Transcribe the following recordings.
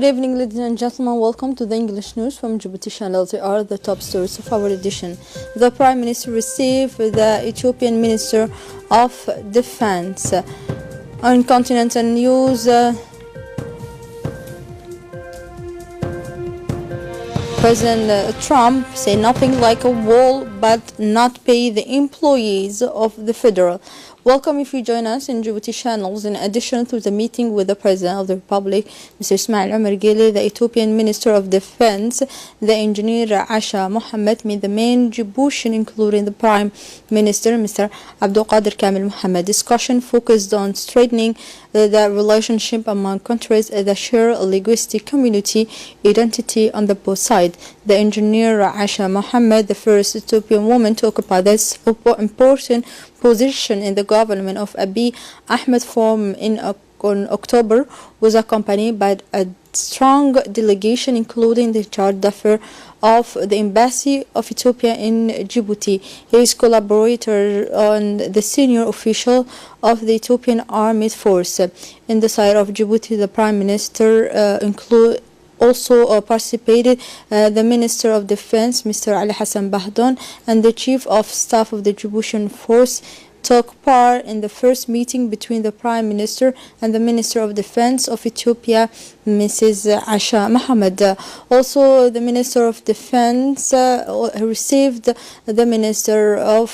evening, ladies and gentlemen. Welcome to the English news from Djibouti channel. They are the top stories of our edition. The Prime Minister received the Ethiopian Minister of Defense. On continental news, President Trump said nothing like a wall but not pay the employees of the federal. Welcome if you join us in Djibouti channels. In addition to the meeting with the President of the Republic, Mr. Ismail Omar Gili, the Ethiopian Minister of Defense, the engineer Asha Mohammed, met the main Djiboutian, including the Prime Minister, Mr. Abdul Qadir Kamil Mohammed. Discussion focused on strengthening the relationship among countries that share a linguistic community identity on the both sides. The engineer Asha Mohammed, the first Ethiopian woman to occupy this important position in the government of Abiy Ahmed formed on October, was accompanied by a strong delegation, including the charge d'affaires of the Embassy of Ethiopia in Djibouti. He is collaborator on the senior official of the Ethiopian Armed Force. In the side of Djibouti, the Prime Minister also participated the Minister of Defense, Mr. Ali Hassan Bahdon, and the Chief of Staff of the Djiboutian Force took part in the first meeting between the Prime Minister and the Minister of Defense of Ethiopia, Mrs. Asha Mohammed. Also, the Minister of Defense received the Minister of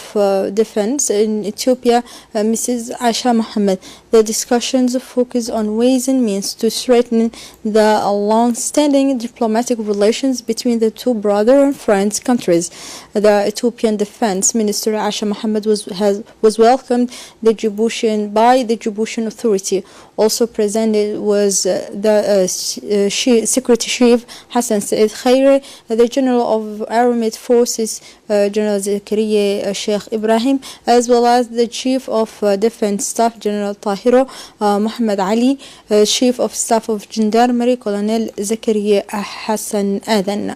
Defense in Ethiopia, Mrs. Asha Mohammed. The discussions focus on ways and means to strengthen the long-standing diplomatic relations between the two brother and friends countries. The Ethiopian Defense Minister Asha Mohammed was welcomed by the Djiboutian Authority. Also present was the Secretary Chief Hassan Said Khairi, the General of Armed Forces General Zakaria Sheikh Ibrahim, as well as the Chief of Defense Staff General Tahiro Muhammad Ali, Chief of Staff of Gendarmerie Colonel Zakaria Hassan Adan.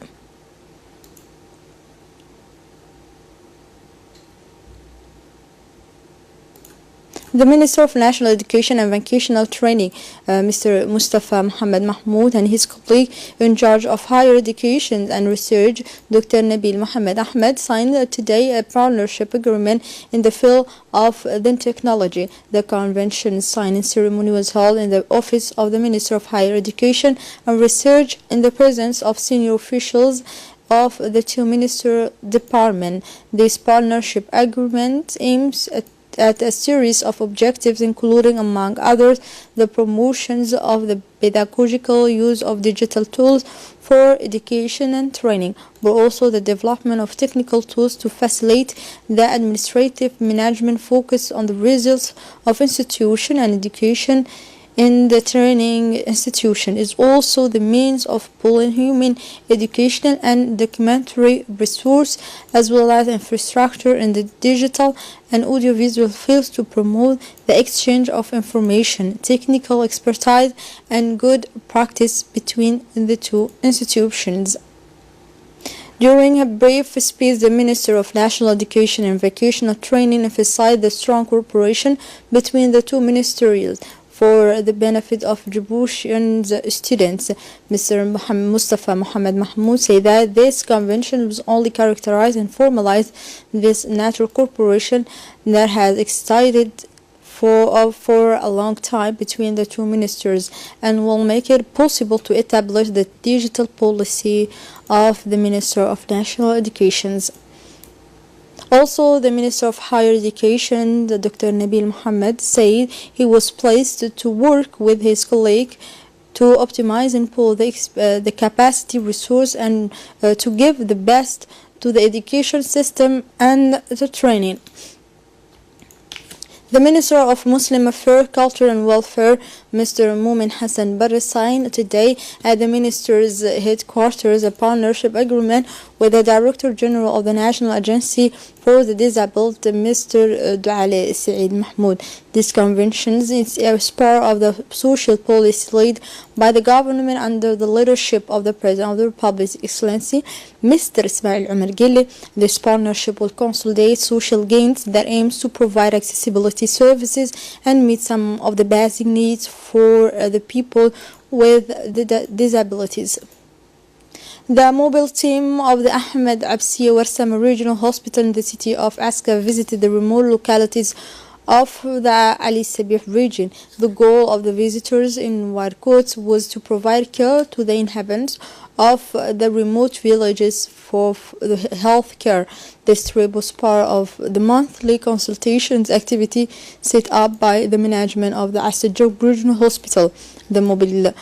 The Minister of National Education and Vocational Training, Mr. Mustafa Mohammed Mahmoud, and his colleague in charge of higher education and research, Dr. Nabil Mohammed Ahmed, signed today a partnership agreement in the field of the technology. The convention signing ceremony was held in the office of the Minister of Higher Education and Research in the presence of senior officials of the two minister departments. This partnership agreement aims at a series of objectives, including, among others, the promotions of the pedagogical use of digital tools for education and training, but also the development of technical tools to facilitate the administrative management focused on the results of institution and education in the training institution is also the means of pooling human, educational, and documentary resource, as well as infrastructure in the digital and audiovisual fields to promote the exchange of information, technical expertise, and good practice between the two institutions. During a brief speech, the Minister of National Education and Vocational Training emphasized the strong cooperation between the two ministries for the benefit of Djiboutian students. Mr. Mustafa Mohammed Mahmoud said that this convention was only characterized and formalized this natural cooperation that has existed for a long time between the two ministers and will make it possible to establish the digital policy of the Minister of National Education. Also, the Minister of Higher Education, Dr. Nabil Mohammed, said he was pleased to work with his colleague to optimize and pool the capacity resource and to give the best to the education system and the training. The Minister of Muslim Affairs, Culture and Welfare, Mr. Mumin Hassan Barre, signed today at the Minister's headquarters a partnership agreement with the Director General of the National Agency for the Disabled, Mr. Douale Saeed Mahmoud. This convention is part of the social policy led by the government under the leadership of the President of the Republic, His Excellency Mr. Ismail Omar Guelleh. This partnership will consolidate social gains that aims to provide accessibility services and meet some of the basic needs for the people with disabilities. The mobile team of the Ahmed Absiya Warsama Regional Hospital in the city of Aska visited the remote localities of the Ali Sabih region. The goal of the visitors in Warkot was to provide care to the inhabitants of the remote villages for the health care. This trip was part of the monthly consultations activity set up by the management of the Asajok Regional Hospital. The mobile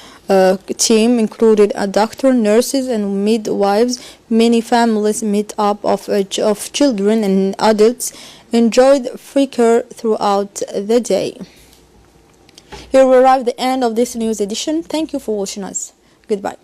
team included a doctor, nurses, and midwives. Many families made up of children and adults enjoyed free care throughout the day. Here we arrive at the end of this news edition. Thank you for watching us. Goodbye.